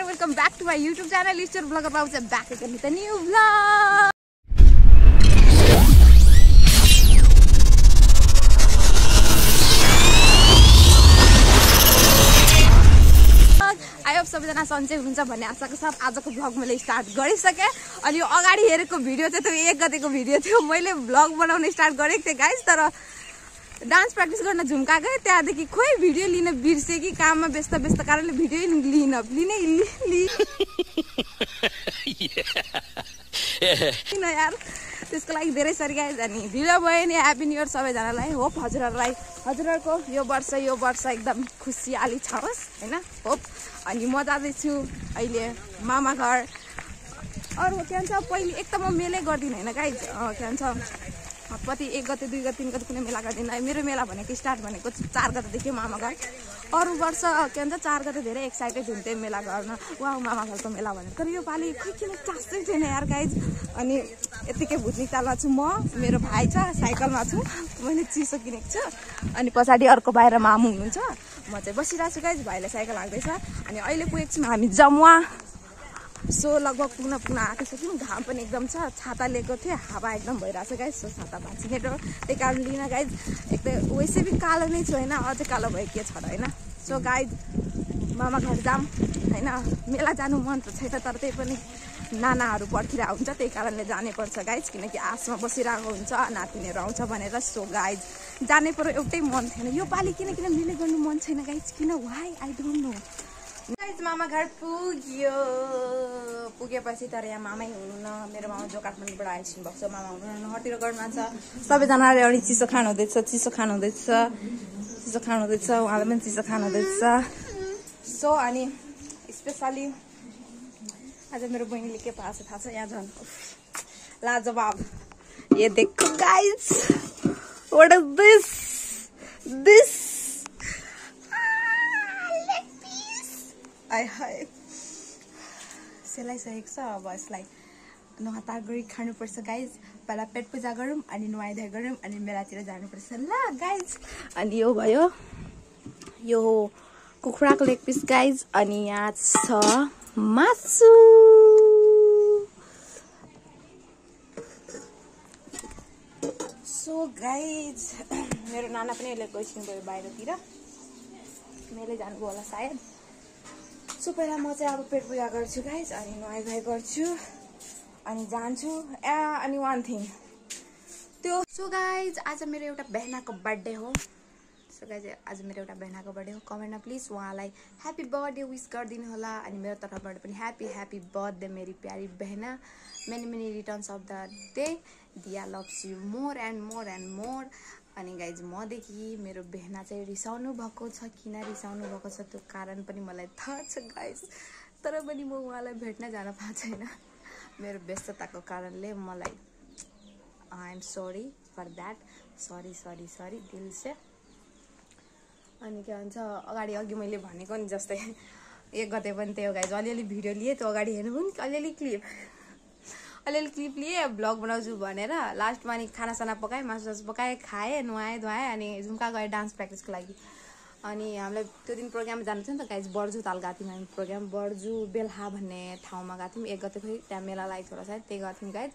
Welcome back to my YouTube channel, Easter Vlogger Babu back again with a new vlog. I hope सबैजना सन्चै हुनुहुन्छ भन्ने आशाको साथ आजको भ्लग मैले स्टार्ट गरिसके। अनि यो अगाडि हेरेको भिडियो चाहिँ त्यो 1 गतेको भिडियो थियो। मैले भ्लग बनाउन स्टार्ट गरेको थिएँ गाइस, तर डान्स प्र्याक्टिस गर्न झुम्का गए। त्यहाँदेखि खोइ भिडियो लिन बिर्से कि काममा व्यस्त कारणले भिडियो लिन यार, त्यसको लागि धेरै सरी गाइस। अनि भिडियो भयो नि ह्यापी न्यू इयर सबैजनालाई। होप हजुरहरूको यो वर्ष एकदम खुसियाली छाओस् हैन, होप। अनि म जाँदैछु अहिले मामा घर। अरू के भन्छ, पहिले एक त म मेलै गर्दिनँ हैन गाइस, के भन्छ कति 1 गते 2 गते 3 गते कुनै मेला गर्दिनँ। मेरो मेला भनेको स्टार्ट भनेको 4 गतेदेखि मामा घर। अरू वर्ष के भन्छ 4 गते धेरै एक्साइटेड हुन्थेँ मेला गर्न, वाउ मामा घरको मेला भनेर। तर यो पालि खोइ किन चासै थिएन यार गाइज। अनि यतिकै भुटनिकतालमा छु म, मेरो भाइ छ, साइकलमा छु, मैले चिसो किनेको छु। अनि पछाडि अर्को बाहिर मामु हुनुहुन्छ, म चाहिँ बसिरहेको छु गाइज, भाइले साइकल हाँक्दैछ। अनि अहिले पुगेको छौँ हामी जमुवा। सो लगभग पुग्न आएको छ कि घाम पनि एकदम छ, छाता लिएको थिएँ, हावा एकदम भइरहेको छ गाइज। सो छाता भाँचिनेट हो, त्यही कारण लिन गाइज। एक त वैसे पनि कालो नै छु होइन, अझै कालो भयो के छ र होइन। सो गाइज मामा घर जाऊँ होइन। मेला जानु मन त छैन, तर त्यही पनि नानाहरू पर्खिरहेको हुन्छ, त्यही कारणले जानैपर्छ गाइज, किनकि आसमा बसिरहेको हुन्छ नातिनीहरू आउँछ भनेर। सो गाइज जानै पर्यो, एउटै मन थिएन यो पालि, किन मेले गर्नु मन छैन गाइज, किन why I don't know guys. मामा घर पुगेपछि तर यहाँ मामै हुनुहुन्न, मेरो मामा जो काठमाडौँबाट आइसक्नु भएको छ, मामा हुनुहुन्न हटिरो घरमा छ। सबैजनाले अलि चिसो खानु हुँदैछ, उहाँले पनि चिसो खानु हुँदैछ। सो अनि स्पेसली आज मेरो बहिनीले के पाएको छ थाहा छ, यहाँ झन् लाजवाब। ये देखो गाइज, व्हाट इज दिस हाय सेलाइसकेको छ। अब यसलाई नुहाता गरी खानुपर्छ गाइज। पहिला पेट पूजा गरौँ, अनि नुहाइधुवाइ गरौँ, अनि मेलातिर जानुपर्छ ल गाइज। अनि यो भयो, यो कुखुराको लेग पिस गाइज। अनि यहाँ छ मासु। सो गाइज मेरो नाना पनि अहिले गइसक्नु भयो बाहिरतिर, मैले जानुभयो होला सायद। सो पहिला म चाहिँ अब पेट पूजा गर्छु गाइज, अनि नुहाइधुवाइ गर्छु, अनि जान्छु। अनि वान थिङ त्यो, सो गाइज आज मेरो एउटा बहनाको बर्थडे हो। कमेन्टमा प्लिज उहाँलाई ह्याप्पी बर्थडे विस गरिदिनु होला। अनि मेरो तर्फबाट पनि ह्याप्पी बर्थडे मेरी प्यारी बहना। Many returns of the day. Diya loves you more and more. अनि गाइज मदेखि मेरो बहना चाहिँ रिसाउनु भएको छ, किन रिसाउनु भएको छ त्यो कारण पनि मलाई थाहा छ गाइज, तर पनि म उहाँलाई भेट्न जान पाएको छैन मेरो व्यस्तताको कारणले। मलाई I am sorry for that, sorry दिल से। अनि के भन्छ, अघि मैले भनेको नि जस्तै 1 गते पनि त्यही हो गाइज, अलिअलि भिडियो लिए, त्यो अगाडि हेर्नु पनि अलिअलि क्लिप लिए भ्लग बनाउँछु भनेर। लास्टमा अनि खानासाना पकाएँ, मासु पकाएँ, खाएँ, नुहाएँ धुवाएँ, अनि झुम्का गएँ डान्स प्र्याक्टिसको लागि। अनि हामीलाई त्यो दिन प्रोग्राम जानु थियो नि त गाइज, बर्जु ताल गएको थियौँ हामी प्रोग्राम, बर्जु बेलहा भन्ने ठाउँमा गएको थियौँ। 1 गते खोइ त्यहाँ मेला लागेको थियो होला सायद, त्यही गएको थियौँ गाइज।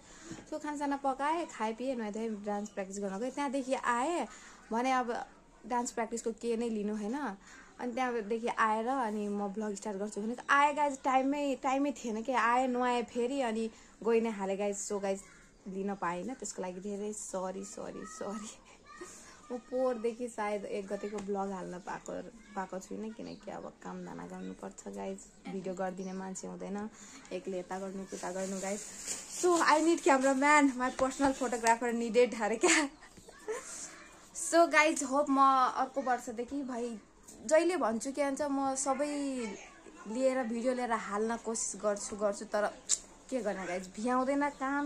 सो खानासाना पकाएँ, खाएँ पिएँ, नुहाइधुवाइ, डान्स प्र्याक्टिस गर्न गएँ। त्यहाँदेखि आएँ भने अब डान्स प्र्याक्टिसको के नै लिनु होइन। अनि त्यहाँदेखि आएर अनि म भ्लग स्टार्ट गर्छु भने आएँ गाइज, टाइमै थिएन कि, आएँ नुहाएँ फेरि अनि गइ नै हालेँ गाइज। सो गाइज लिन पाइनँ, त्यसको लागि धेरै सरी। म पोहोरदेखि सायद 1 गतेको भ्लग हाल्न पाएको छुइनँ, किनकि अब कामदाना गर्नुपर्छ गाइज, भिडियो गरिदिने मान्छे हुँदैन, एक्लै यता गर्नु त्यता गर्नु guys. So I need cameraman, my personal photographer needed अरे क्या। सो गाइज होप म अर्को वर्षदेखि भाइ जहिले भन्छु के भन्छ, म सबै लिएर भिडियो लिएर हाल्न कोसिस गर्छु तर के गर्ने गाइज भ्याउँदैन काम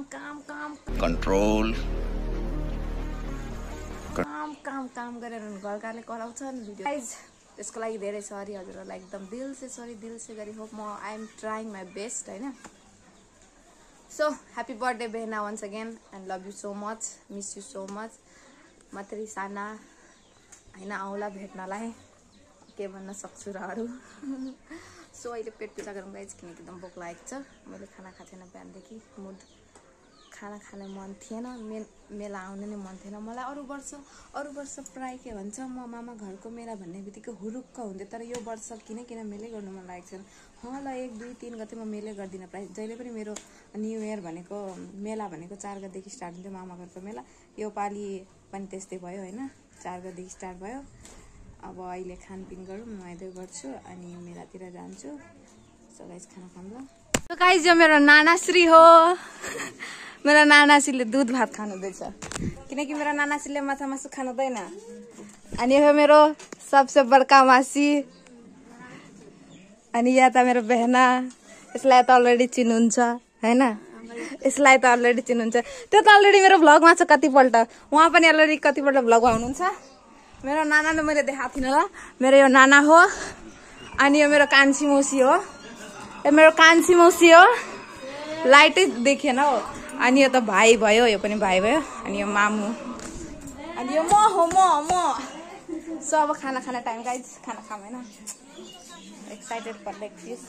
कन्ट्रोल काम गरेर घरकाले कराउँछन् भिडियो गाइज त्यसको लागि धेरै सरी हजुरहरूलाई एकदम दिल से गरी होप म I am trying my best हैन सो ह्यापी बर्थडे बेहना once again and love you so much miss you so much मात्रै साना हैन आउला भेट्नलाई के भन्न सक्छु र अरू सो अहिले पेट पूजा गरौँ गाइज किनकि एकदम भोक लागेको छ मैले खाना खाएको थिएन बिहानदेखि मुड खाना खाने मन थिएन मेला आउनु नै मन थिएन मलाई अरू वर्ष प्राय के भन्छ म मामा घरको मेला भन्ने बित्तिकै हुरुक्क हुन्थ्यो तर यो वर्ष किन मेलै गर्नु मन लागेको छैन ल 1, 2, 3 गते म मेलै गर्दिनँ प्राय जहिले पनि मेरो न्यू इयर भनेको मेला भनेको 4 गतेदेखि स्टार्ट हुन्थ्यो मामा घरको मेला यो पालि पनि त्यस्तै भयो हैन 4 गतेदेखि स्टार्ट भयो अब अहिले खानपिन गरौँ नुहाइधुवाइ गर्छु अनि मेलातिर जान्छु सो गाइस खाना खाऊँ ल सो गाइस यो मेरो नानाश्री हो मेरो नानाश्रीले दूध भात खानुहुँदैछ किनकि मेरो नानाश्रीले माछा मासु खानुहुँदैन अनि यो मेरो सबसे बड़का मासी अनि यहाँ त मेरो बहना यसलाई त अलरेडी चिन्नुहुन्छ हैन यसलाई त अलरेडी चिन्नुहुन्छ त्यो त अलरेडी मेरो भ्लगमा छ कतिपल्ट उहाँ पनि अलरेडी कतिपल्ट भ्लगमा हुनुहुन्छ मेरो नानाले मैले देखाएको थिइनँ ल मेरो यो नाना हो अनि यो मेरो कान्छी मौसी हो यो मेरो कान्छी मौसी हो लाइटै देखेन हो अनि यो त भाइ भयो यो पनि भाइ भयो अनि यो मामु अनि यो म सो अब खाना खाने टाइम गाइज खाना खाऊँ हैन excited for like this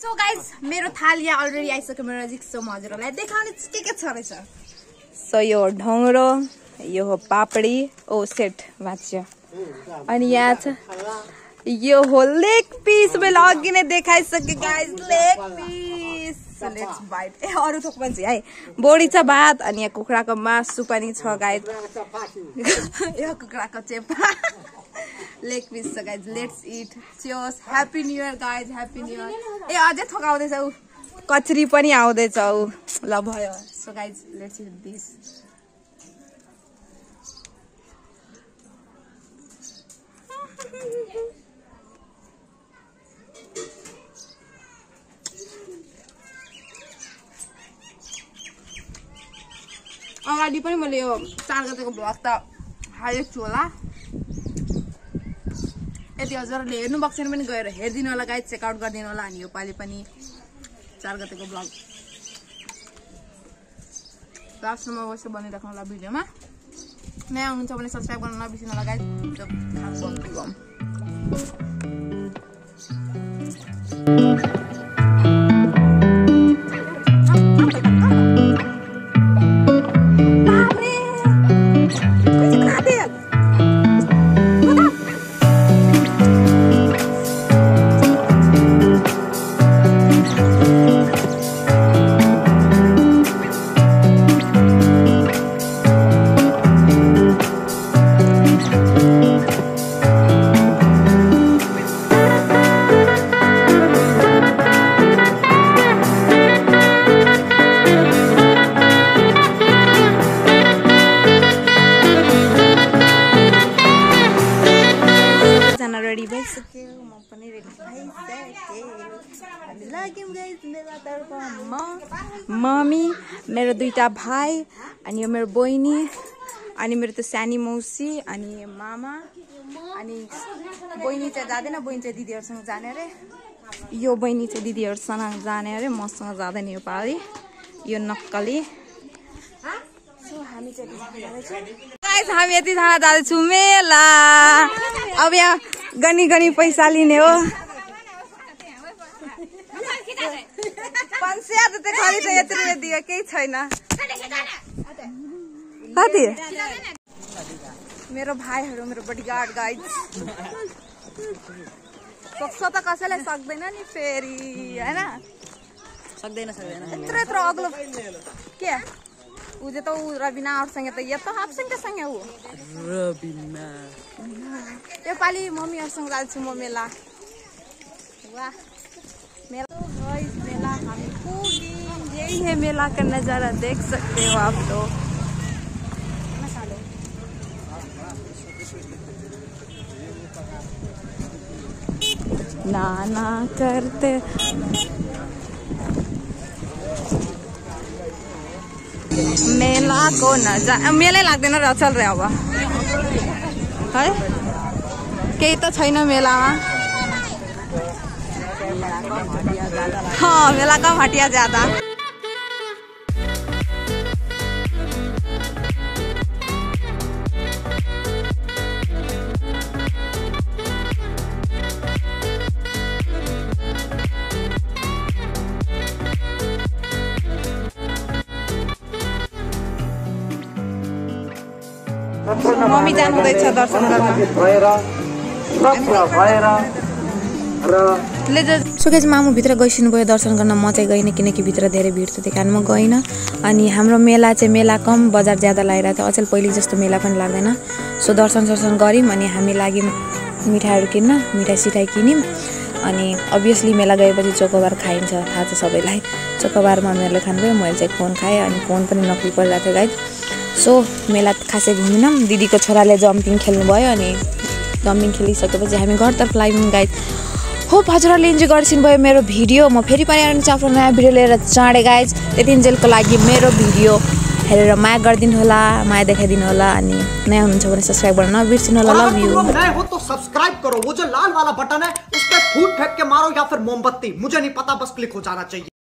so guys मेरो थाल यहाँ अलरेडी आइसक्यो मेरो नजिक सो म हजुरहरूलाई देखाउने के छ रहेछ सो यो ढङ्ग्रो यो हो पापडी ओ सेट भाँच्यो अनि यहाँ छ यो हो लेग पीस मैले अघि नै देखाइसकेँ guys leg piece let's bite अरू थोक पनि छ है बोडी छ भात अनि यहाँ कुखुराको मासु पनि छ गाइज यो कुखुराको चेपा लेग पीस छ guys let's it cheers happy new year guys happy new year अझै थोकाउँदैछ ऊ कचरी पनि आउँदैछ ऊ ल भयो so guys let's it this अगाडि पनि मैले यो 4 गतेको भ्लग त हालेको छु होला यदि हजुरहरूले हेर्नु भएको छैन पनि गएर हेरिदिनु होला गाइज चेकआउट गरिदिनु होला अनि यो पालि पनि 4 गतेको भ्लग लास्टमा वैसे बनिराख्नु होला भिडियोमा नयाँ हुनुहुन्छ भने सब्सक्राइब गर्न नबिर्सिनु होला गाइज मम्मी मेरो दुईटा भाइ अनि यो मेरो बहिनी अनि मेरो त सानी मौसी अनि मामा अनि बहिनी चाहिँ जाँदैन बहिनी चाहिँ दिदीहरूसँग जाने अरे यो बहिनी चाहिँ दिदीहरूसँग जाने अरे मसँग जाँदैन यो पालि यो नक्कली हामी यति थाहा जाँदैछौँ मेला अब यहाँ गनी पैसा लिने हो 500 त खाली चाहिँ यत्रो दियो केही छैन कति मेरो भाइहरू मेरो बडीगार्ड गाइज सक्छ त कसैलाई सक्दैन नि फेरि हैन सक्दैन यत्रो अग्लो के उ जे त उ रबिना औरसँग त यो त आपसँग सँगै हो रबिना यो पालि मम्मीहरुसँग जान्छु म मेला वाह मेला हम यही है मेला का नजारा देख सकते हो आप लोग नाना करते मेलाको नजा मेलै लाग्दैन र चल रे अब है केही त छैन मेलामा मेला कम हटिया ज्यादा मम्मी जानु हुँदैछ दर्शन गर्न सो गाइस मामु भित्र गइसिनु भयो दर्शन गर्न म चाहिँ गइनँ किनकि भित्र धेरै भिड थियो त्यही कारण म गइनँ अनि हाम्रो मेला चाहिँ मेला कम बजार ज्यादा लागिरहेको थियो अचेल पहिले जस्तो मेला पनि लाग्दैन सो दर्शन गऱ्यौँ अनि हामी लाग्यौँ मिठाईहरू किन्न मिठाई सिठाई किन्यौँ अनि अभियसली मेला गएपछि चोकोबार खाइन्छ थाहा छ सबैलाई चोकोबार मम्मीहरूले खानुभयो मैले चाहिँ कोन खाएँ अनि कोन पनि नक्कली परिरहेको थियो गाइस सो मेला खासै घुमिनौँ दिदीको छोराले जम्पिङ खेल्नुभयो अनि जम्पिङ खेलिसकेपछि हामी घरतर्फ लाग्यौँ गाइस होप हजुरहरूले इन्जोय गरिदिनु भयो मेरो भिडियो म फेरि पनि आउने छु आफ्नो नयाँ भिडियो लिएर चाँडै गाइस त्यतिन्जेलको लागि मेरो भिडियो हेरेर माया गरिदिनु होला माया देखाइदिनु होला अनि नयाँ हुनुहुन्छ भने सब्सक्राइब गर्न नबिर्सिनु होला लभ यू नए हो तो सब्सक्राइब करो वो जो लाल वाला बटन है उस पे फूट फेंक के मारो या फिर मोमबत्ती मुझे नहीं पता बस क्लिक हो जाना चाहिए।